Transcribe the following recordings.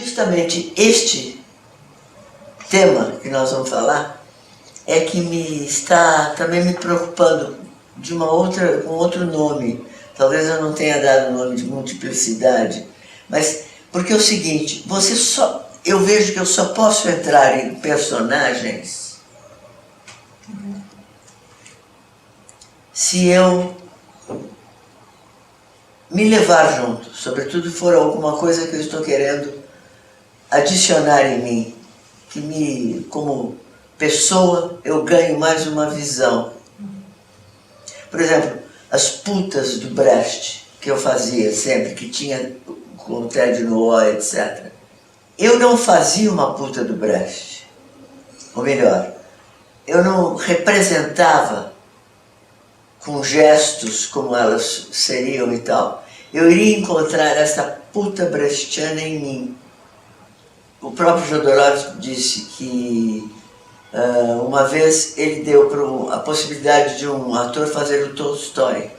justamente este tema que nós vamos falar é que me está também me preocupando de com outro nome. Talvez eu não tenha dado o nome de multiplicidade, mas porque é o seguinte, eu vejo que eu só posso entrar em personagens se eu me levar junto, sobretudo for alguma coisa que eu estou querendo adicionar em mim, como pessoa, eu ganho mais uma visão. Por exemplo, as putas do Brecht, que eu fazia sempre, que tinha com o Ted no etc. Eu não fazia uma puta do Brecht. Ou melhor, eu não representava com gestos como elas seriam e tal. Eu iria encontrar essa puta brechtiana em mim. O próprio Jodorowsky disse que uma vez ele deu a possibilidade de um ator fazer o Tolstói.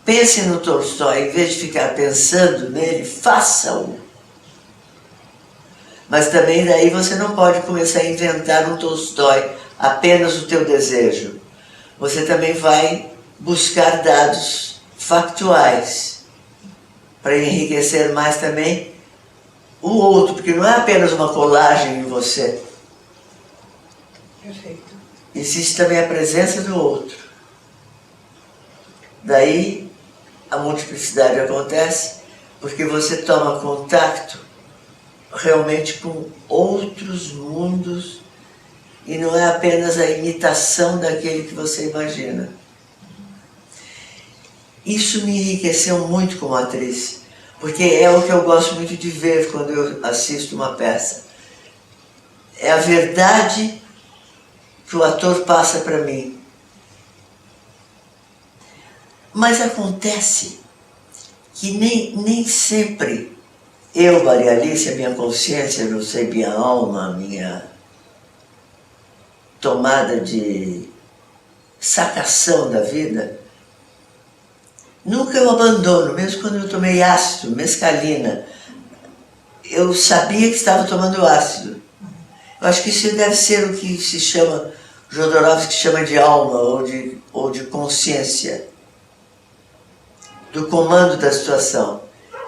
Pense no Tolstói, em vez de ficar pensando nele, faça-o. Mas também daí você não pode começar a inventar um Tolstói, apenas o teu desejo. Você também vai buscar dados factuais para enriquecer mais também o outro, porque não é apenas uma colagem em você. Perfeito. Existe também a presença do outro. Daí a multiplicidade acontece porque você toma contato realmente com outros mundos e não é apenas a imitação daquele que você imagina. Isso me enriqueceu muito como atriz, porque é o que eu gosto muito de ver quando eu assisto uma peça. É a verdade que o ator passa para mim. Mas acontece que nem sempre eu, Maria Alice, a minha consciência, não sei, minha alma, minha tomada de sacação da vida, nunca eu abandono, mesmo quando eu tomei ácido, mescalina. Eu sabia que estava tomando ácido. Eu acho que isso deve ser o que se chama, Jodorowsky chama de alma ou de consciência, do comando da situação.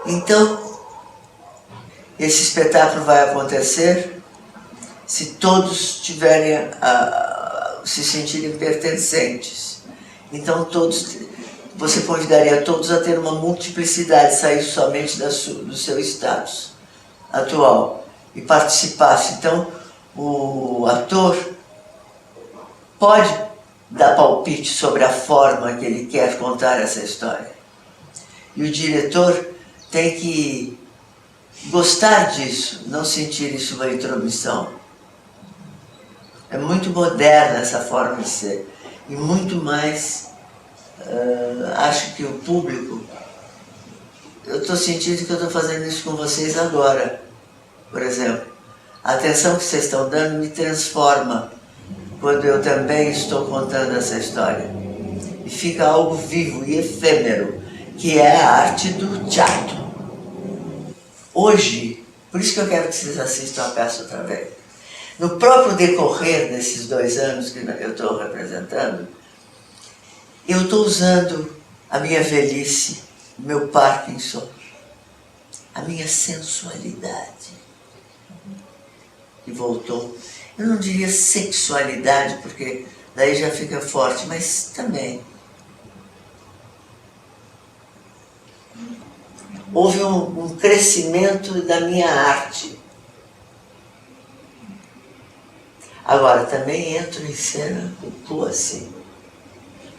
Então, esse espetáculo vai acontecer se todos tiverem se sentirem pertencentes. Então, você convidaria todos a ter uma multiplicidade, sair somente do seu status atual e participasse. Então, o ator pode dar palpite sobre a forma que ele quer contar essa história. E o diretor tem que gostar disso, não sentir isso uma intromissão. É muito moderna essa forma de ser. E muito mais, acho que o público... Eu estou sentindo que eu estou fazendo isso com vocês agora, por exemplo. A atenção que vocês estão dando me transforma quando eu também estou contando essa história. E fica algo vivo e efêmero, que é a arte do teatro. Hoje, por isso que eu quero que vocês assistam a peça outra vez. No próprio decorrer desses 2 anos que eu estou representando, eu estou usando a minha velhice, o meu Parkinson, a minha sensualidade, que voltou. Eu não diria sexualidade, porque daí já fica forte, mas também. Houve um crescimento da minha arte. Agora, também entro em cena, assim.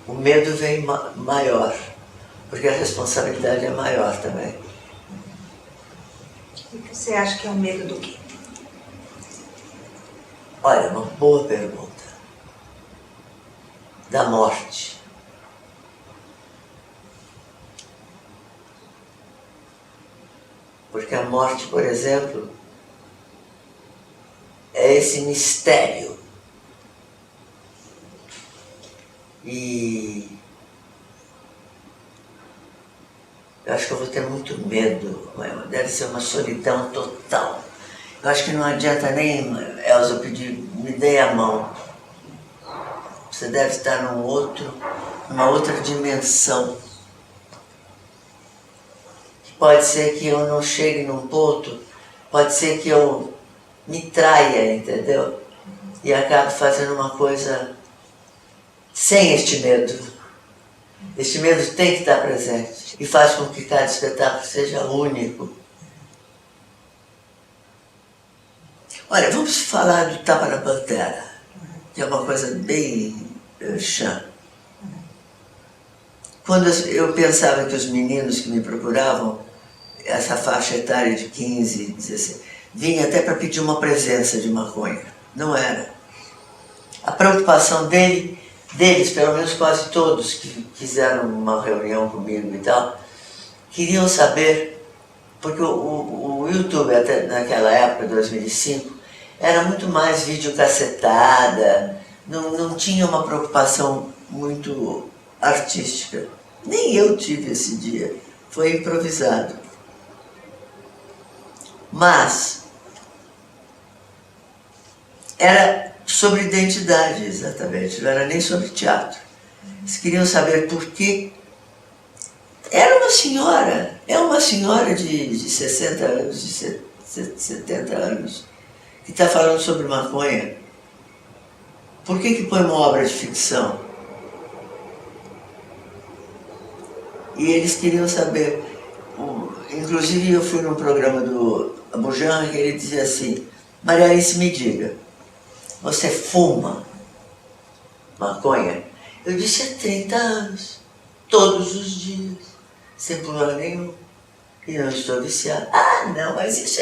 O medo vem maior, porque a responsabilidade é maior também. E você acha que é um medo do quê? Olha, uma boa pergunta. Da morte. Porque a morte, por exemplo, é esse mistério. E Eu acho que eu vou ter muito medo, deve ser uma solidão total. Eu acho que não adianta nem, Elza, eu pedir, me dê a mão. Você deve estar numa outra dimensão. Pode ser que eu não chegue num ponto, pode ser que eu me traia, entendeu? E acabe fazendo uma coisa sem este medo. Este medo tem que estar presente e faz com que cada espetáculo seja único. Olha, vamos falar do Tapa na Pantera, que é uma coisa bem chã. Quando eu pensava que os meninos que me procuravam, essa faixa etária de 15, 16, vinha até para pedir uma presença de maconha. Não era. A preocupação deles, pelo menos quase todos que fizeram uma reunião comigo e tal, queriam saber, porque o YouTube, até naquela época, 2005, era muito mais videocassetada, não tinha uma preocupação muito artística. Nem eu tive esse dia, foi improvisado. Mas era sobre identidade, exatamente, não era nem sobre teatro. Eles queriam saber por que. Era uma senhora, é uma senhora de 60 anos, de 70 anos, que está falando sobre maconha. Por que põe uma obra de ficção? E eles queriam saber. Inclusive eu fui num programa do Abujamra que ele dizia assim: Maria Alice, me diga, você fuma maconha? Eu disse: há 30 anos, todos os dias, sem problema nenhum, e não estou viciado. Ah, não, mas isso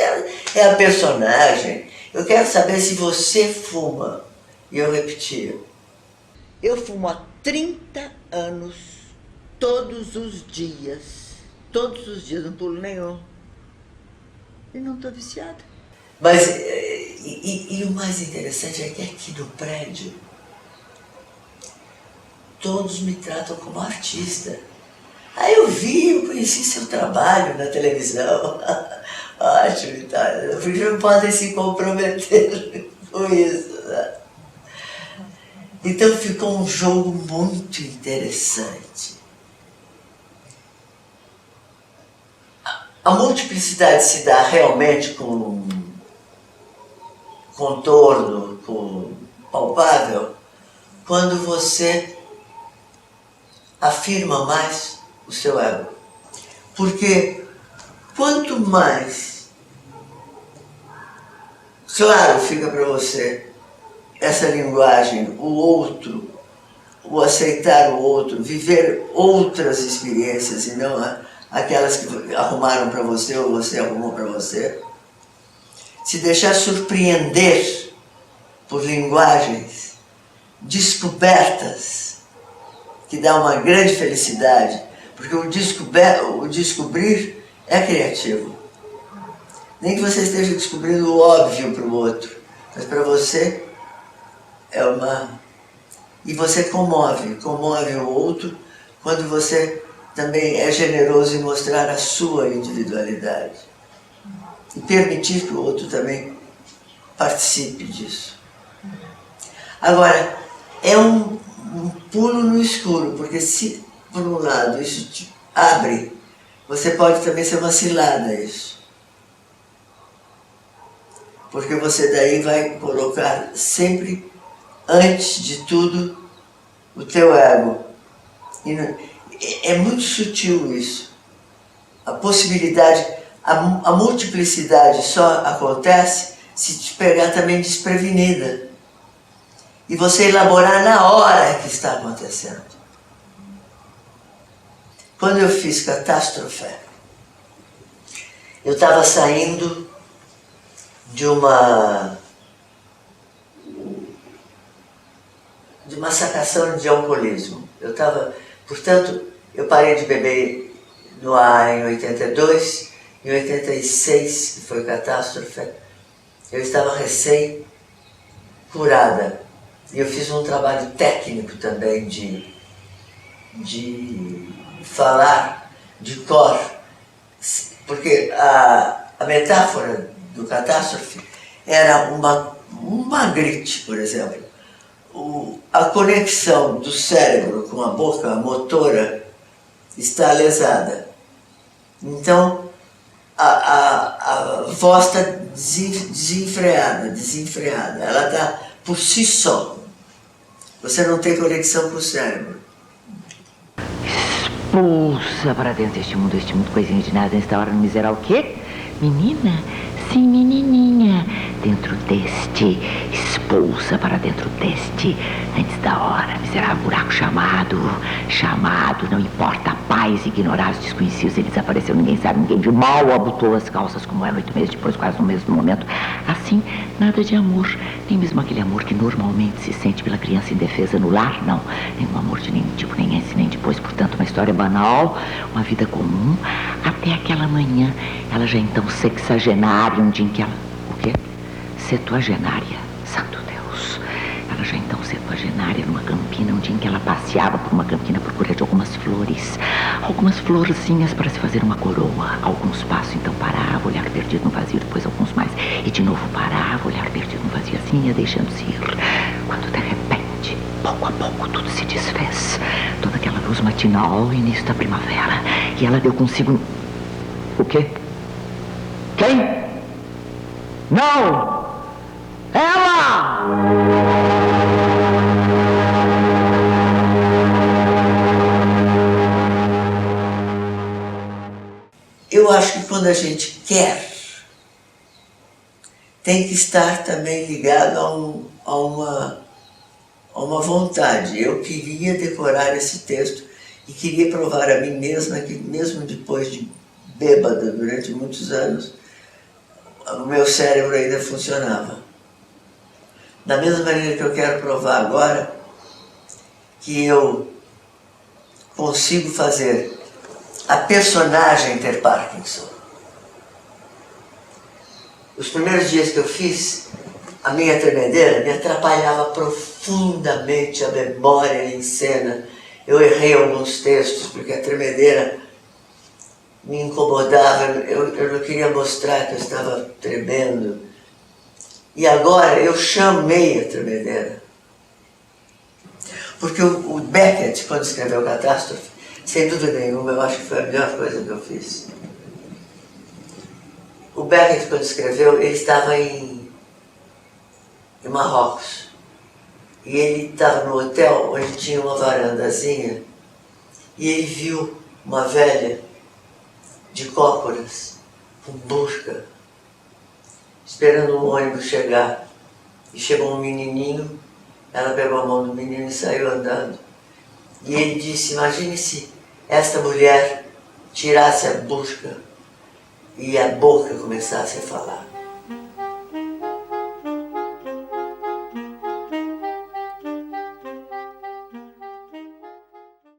é a personagem. Eu quero saber se você fuma. E eu repetia: eu fumo há 30 anos, todos os dias, não pulo nenhum. E não estou viciada. Mas, e o mais interessante é que aqui no prédio, todos me tratam como artista. Aí eu conheci seu trabalho na televisão, ótimo e tal. Porque não podem se comprometer com isso, né? Então ficou um jogo muito interessante. A multiplicidade se dá realmente com contorno, com palpável, quando você afirma mais o seu ego. Porque quanto mais claro fica para você essa linguagem, o outro, o aceitar o outro, viver outras experiências e não aquelas que arrumaram para você ou você arrumou para você, se deixar surpreender por linguagens descobertas, que dá uma grande felicidade, porque o descobrir é criativo. Nem que você esteja descobrindo o óbvio para o outro, mas para você é uma... E você comove o outro quando você também é generoso em mostrar a sua individualidade. E permitir que o outro também participe disso. Agora, é um pulo no escuro, porque se, por um lado, isso te abre, você pode também ser uma cilada isso. Porque você daí vai colocar sempre, antes de tudo, o teu ego. E é muito sutil isso. A possibilidade, a multiplicidade só acontece se te pegar também desprevenida. E você elaborar na hora que está acontecendo. Quando eu fiz Catástrofe, eu estava saindo de uma sacação de alcoolismo. Portanto, eu parei de beber no ar em 82, em 86, que foi Catástrofe, eu estava recém-curada. E eu fiz um trabalho técnico também de falar de cor Porque a metáfora do catástrofe era uma gripe, por exemplo. A conexão do cérebro com a boca, a motora, está lesada. Então, a voz está desenfreada. Ela está por si só. Você não tem conexão com o cérebro. Expulsa para dentro deste mundo, coisinha de nada, nesta hora não miserável. O quê? Menina? Sim, menininha. Dentro deste, expulsa para dentro deste, antes da hora, miserável buraco chamado, não importa, a paz, ignorar os desconhecidos, ele desapareceu, ninguém sabe, ninguém viu, mal abotoou as calças como era 8 meses depois, quase no mesmo momento. Assim, nada de amor, nem mesmo aquele amor que normalmente se sente pela criança indefesa no lar, não, nenhum amor de nenhum tipo, nem antes nem depois, portanto, uma história banal, uma vida comum, até aquela manhã, ela já então sexagenária, um dia em que ela, o quê? Setuagenária, santo Deus. Ela já então setuagenária numa campina, um dia em que ela passeava por uma campina à procura de algumas flores, algumas florzinhas para se fazer uma coroa. Alguns passos, então parava, olhar perdido no vazio, depois alguns mais, e de novo parava, olhar perdido no vazio, assim ia deixando-se ir. Quando de repente, pouco a pouco, tudo se desfez. Toda aquela luz matinal, início da primavera, e ela deu consigo... O quê? Quem? Não! Ela! Eu acho que quando a gente quer, tem que estar também ligado a uma vontade. Eu queria decorar esse texto e queria provar a mim mesma que mesmo depois de bêbada durante muitos anos, o meu cérebro ainda funcionava. Da mesma maneira que eu quero provar agora que eu consigo fazer a personagem ter Parkinson. Os primeiros dias que eu fiz, a minha tremedeira me atrapalhava profundamente a memória em cena. Eu errei alguns textos porque a tremedeira me incomodava, eu não queria mostrar que eu estava tremendo. E agora eu chamei a tremedeira. Porque o Beckett, quando escreveu Catástrofe, sem dúvida nenhuma, eu acho que foi a melhor coisa que eu fiz. O Beckett, quando escreveu, ele estava em Marrocos. E ele estava no hotel onde tinha uma varandazinha e ele viu uma velha de cócoras, com burca, esperando um ônibus chegar. E chegou um menininho, ela pegou a mão do menino e saiu andando. E ele disse, imagine se esta mulher tirasse a burca e a boca começasse a falar.